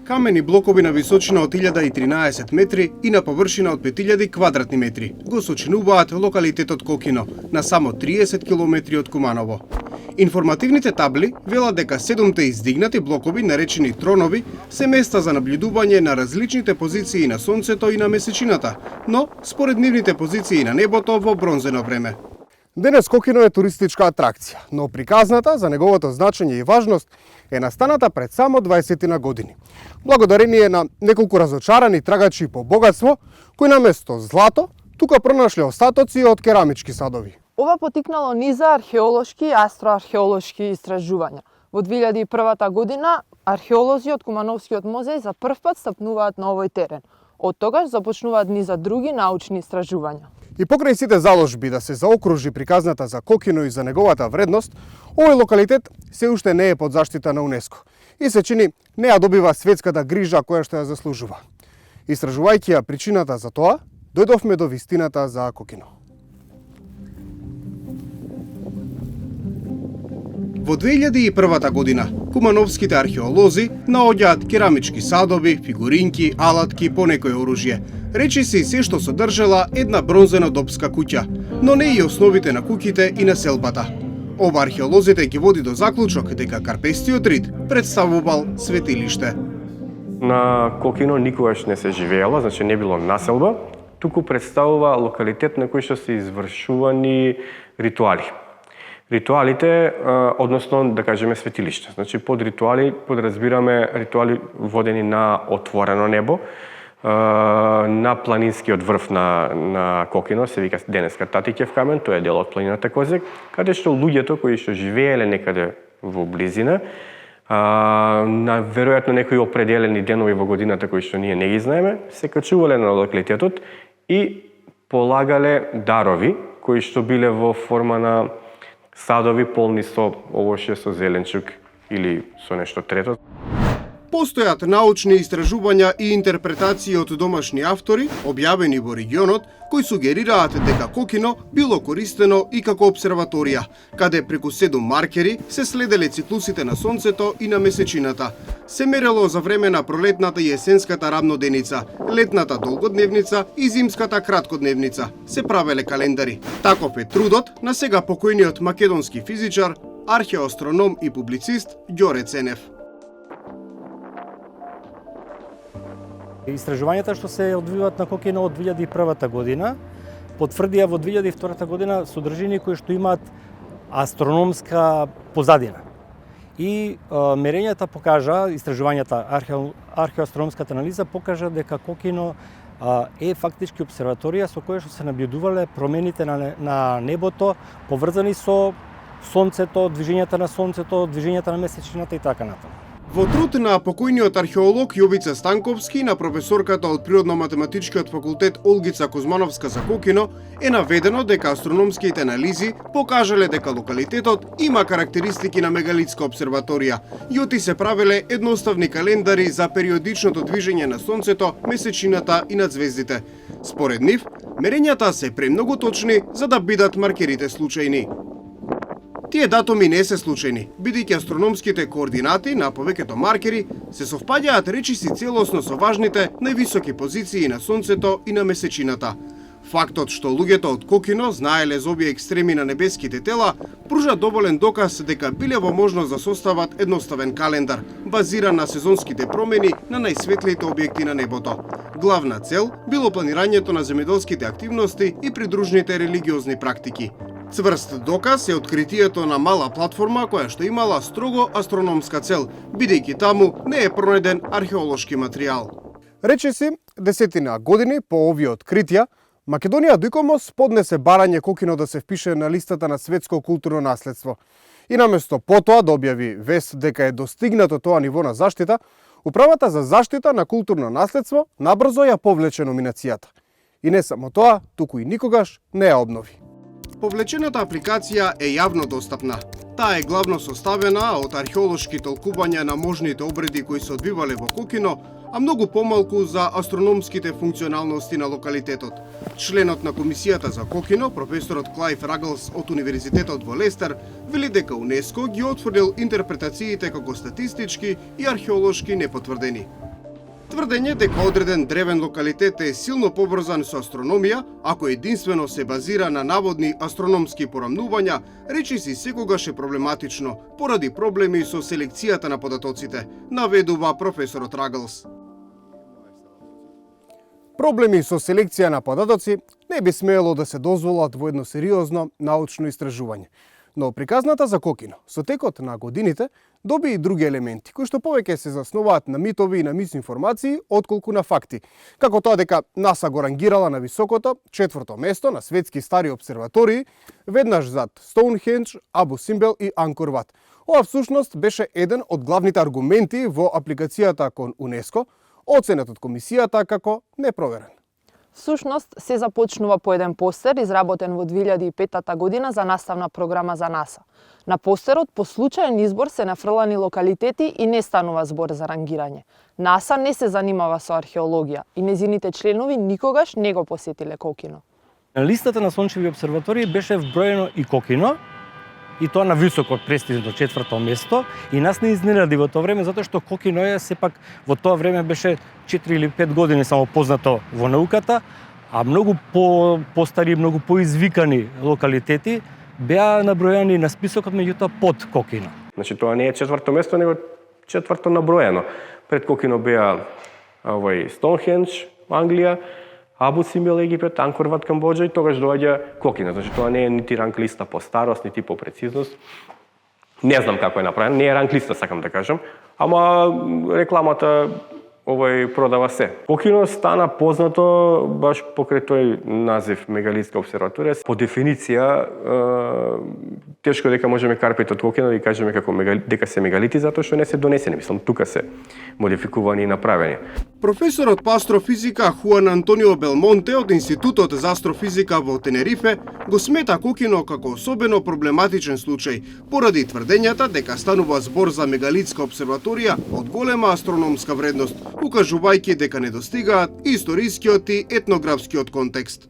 Камени блокови на височина од 1013 метри и на површина од 5000 квадратни метри го сочинуваат локалитетот Кокино, на само 30 километри од Куманово. Информативните табли велат дека 7 издигнати блокови, наречени тронови, се места за наблюдување на различните позиции на сонцето и на месечината, но според нивните позиции на небото во бронзено време. Денес Кокино е туристичка атракција, но приказната за неговото значење и важност е настаната пред само 20 на години. Благодарение на неколку разочарани трагачи по богатство, кои наместо злато, тука пронашле остатоци од керамички садови. Ова потикнало низа археолошки и астроархеолошки истражувања. Во 2001 година археолози од Кумановскиот музеј за прв пат стапнуваат на овој терен. Од тогаш започнуваат низа други научни истражувања. И покрај сите заложби да се заокружи приказната за Кокино и за неговата вредност, овој локалитет се уште не е под заштита на УНЕСКО и се чини не ја добива светската грижа која што ја заслужува. Истражувајќи ја причината за тоа, дојдовме до вистината за Кокино. Во 2001 година, кумановските археолози наоѓаат керамички садови, фигуринки, алатки, понекој оружје. Речиси се што содржала една бронзена допска куќа, но не и основите на куќите и на селбата. Ова археолозите ги води до заклучок дека карпестиот рид представувал светилиште. На Кокино никогаш не се живеело, значи не било населба, туку представува локалитет на кој што се извршувани ритуали. Ритуалите, односно, да кажеме, светилиште. Значи, под ритуали подразбираме ритуали водени на отворено небо, на планинскиот врв на Кокино, се вика денеска Татикев камен, тоа е дел од планината Козек, каде што луѓето кои што живееле некаде во близина, на веројатно некои определени денови во годината кои што ние не ги знаеме, се качувале на локалитетот и полагале дарови кои што биле во форма на садови полни со овошје, со зеленчук или со нешто трето. Постојат научни истражувања и интерпретации од домашни автори, објавени во регионот, кои сугерираат дека Кокино било користено и како обсерваторија, каде преку 7 маркери се следеле циклусите на сонцето и на месечината. Се мерело за време на пролетната и есенската рамноденица, летната долгодневница и зимската краткодневница. Се правеле календари. Таков е трудот на сега покојниот македонски физичар, археоастроном и публицист Ѓоре Ценев. Истражувањата што се одвиваат на Кокино од 2001 година потврдија во 2002 година содржини кои што имаат астрономска позадина. И мерењата покажа, истражувањата, археоастрономската анализа покажа дека Кокино е фактички обсерваторија со која што се наблюдувале промените на небото поврзани со сонцето, движењата на сонцето, движењата на месечината и така натаму. Во труд на покојниот археолог Јовица Станковски на професорката од Природно-математичкиот факултет Олгица Кузмановска за Кокино е наведено дека астрономските анализи покажале дека локалитетот има карактеристики на мегалитска обсерваторија и оти се правеле едноставни календари за периодичното движење на сонцето, месечината и над звездите. Според нив, мерењата се премногу точни за да бидат маркерите случајни. Тие датуми не се случајни, бидејќи астрономските координати на повеќето маркери се совпаѓаат речиси целосно со важните највисоки позиции на сонцето и на месечината. Фактот што луѓето од Кокино знаеле за овие екстреми на небеските тела пружа доволен доказ дека биле во можност да состават едноставен календар, базиран на сезонските промени на најсветлите објекти на небото. Главна цел било планирањето на земјоделските активности и придружните религиозни практики. Цврст доказ е откритието на мала платформа која што имала строго астрономска цел, бидејќи таму не е пронајден археолошки материјал. Речиси, десетина години по овие откритија, Македонија дујкомос поднесе барање Кокино да се впише на листата на светско културно наследство. И наместо потоа да објави вест дека е достигнато тоа ниво на заштита, Управата за заштита на културно наследство набрзо ја повлече номинацијата. И не само тоа, туку и никогаш не ја обнови. Повлечената апликација е јавно достапна. Таа е главно составена од археолошки толкувања на можните обреди кои се одвивале во Кокино, а многу помалку за астрономските функционалности на локалитетот. Членот на комисијата за Кокино, професорот Клајв Раглс од Универзитетот во Лестер, вели дека УНЕСКО ги отфрлил интерпретациите како статистички и археолошки непотврдени. Тврдење дека одреден древен локалитет е силно поврзан со астрономија, ако единствено се базира на наводни астрономски порамнувања, речиси секогаш е проблематично, поради проблеми со селекцијата на податоците, наведува професорот Раглс. Проблеми со селекција на податоци не би смеело да се дозволат во едно сериозно научно истражување. Но приказната за Кокино со текот на годините доби и други елементи кои што повеќе се заснуваат на митови и на мисинформации отколку на факти, како тоа дека НАСА го рангирала на високото 4-то место на светски стари обсерватории, веднаш зад Стоунхендж, Абу Симбел и Анкор Ват. Ова всушност беше еден од главните аргументи во апликацијата кон УНЕСКО, оценет од комисијата како непроверен. Всушност, се започнува по еден постер изработен во 2005 година за наставна програма за НАСА. На постерот по случаен избор се нафрлани локалитети и не станува збор за рангирање. НАСА не се занимава со археологија и незините членови никогаш не го посетиле Кокино. На листата на сончеви обсерватории беше вброено и Кокино, и тоа на високо престижно 4-то место, и нас не изненади во тоа време затоа што Кокино е сепак во тоа време беше 4 или 5 години само познато во науката, а многу постари, многу поизвикани локалитети беа набројани на списокот, меѓутоа под Кокино. Значи тоа не е 4-то место, него 4-то наброено. Пред Кокино беа Стоунхендж, Англија, Абу Симбел, Египет, Анкор Ват, Камбоџа и тогаш доаѓа Кокино. Значи тоа не е нити ранг листа по старост, нити по прецизност. Не знам како е направено, не е ранг листа, сакам да кажам, ама рекламата продава се. Кокино стана познато баш покрај тој назив мегалитска обсерваторија. По дефиниција тешко дека можеме карпите од Кокино да ги кажеме како дека се мегалити затоа што не се донесени, мислам тука се модификувани и направени. Професорот по астрофизика Хуан Антонио Белмонте од Институтот за астрофизика во Тенерифе го смета Кокино како особено проблематичен случај поради тврдењата дека станува збор за мегалитска обсерваторија од голема астрономска вредност, укажувајќи дека не достигаат историскиот и етнографскиот контекст.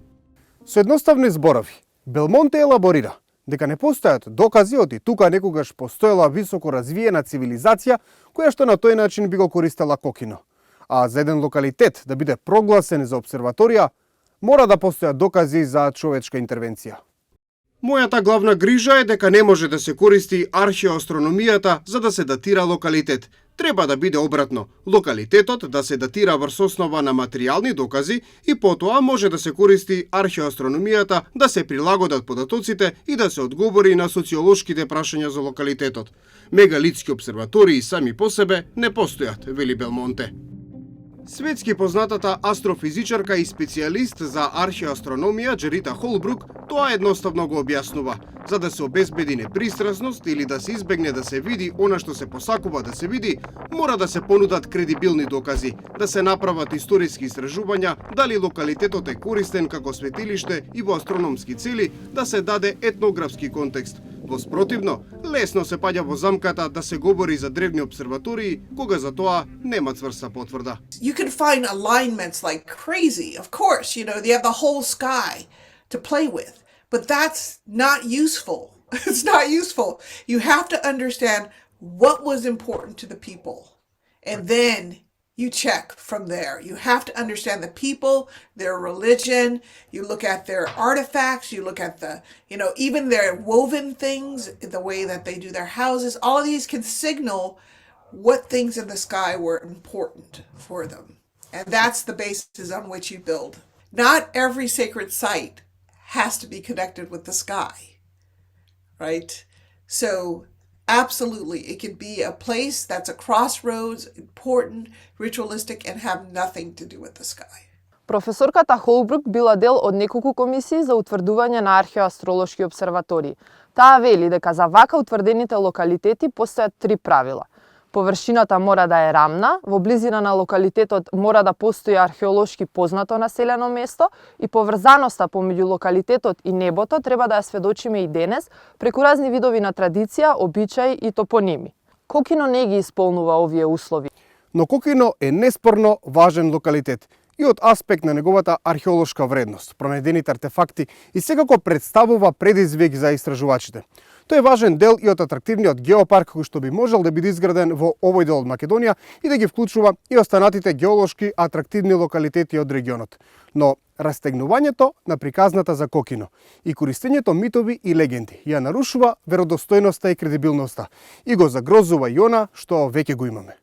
Со едноставни зборови, Белмонте елаборира дека не постојат докази од и тука некогаш постоела високо развиена цивилизација која што на тој начин би го користела Кокино. А за еден локалитет да биде прогласен за обсерваторија, мора да постојат докази за човечка интервенција. Мојата главна грижа е дека не може да се користи археоастрономијата за да се датира локалитет. Треба да биде обратно. Локалитетот да се датира врз основа на материјални докази и потоа може да се користи археоастрономијата да се прилагодат податоците и да се одговори на социолошките прашања за локалитетот. Мегалитски обсерватории сами по себе не постојат, вели Белмонте. Светски познатата астрофизичарка и специјалист за археоастрономија Джерита Холбрук тоа едноставно го објаснува. За да се обезбеди непристрасност или да се избегне да се види она што се посакува да се види, мора да се понудат кредибилни докази, да се направат историски истражувања дали локалитетот е користен како светилиште и во астрономски цели, да се даде етнографски контекст. Во спротивно, лесно се паѓа во замката да се говори за древни обсерватории, кога за тоа нема цврста потврда. You can find alignments like crazy, of course, you have the whole sky to play with, but that's not useful. It's not useful. You have to understand what was important to the people, and then you check from there. You have to understand the people, their religion, you look at their artifacts, you look at the, even their woven things, the way that they do their houses. All of these can signal what things in the sky were important for them. And that's the basis on which you build. Not every sacred site has to be connected with the sky, right? So absolutely, it could be a place that's a crossroads, important, ritualistic, and have nothing to do with the sky. Професорката Холбрук била дел од неколку комисии за утврдување на археоастролошки обсерватории. Таа вели дека за вака утврдените локалитети постојат 3 правила. Површината мора да е рамна, во близина на локалитетот мора да постои археолошки познато населено место и поврзаноста помеѓу локалитетот и небото треба да ја сведочиме и денес преку разни видови на традиција, обичаи и топоними. Кокино не ги исполнува овие услови. Но Кокино е неспорно важен локалитет и од аспект на неговата археолошка вредност, пронајдените артефакти и секако представува предизвик за истражувачите. Тој е важен дел и од атрактивниот геопарк кој што би можел да биде изграден во овој дел од Македонија и да ги вклучува и останатите геолошки атрактивни локалитети од регионот. Но растегнувањето на приказната за Кокино и користењето митови и легенди ја нарушува веродостојноста и кредибилноста и го загрозува и она што веќе го имаме.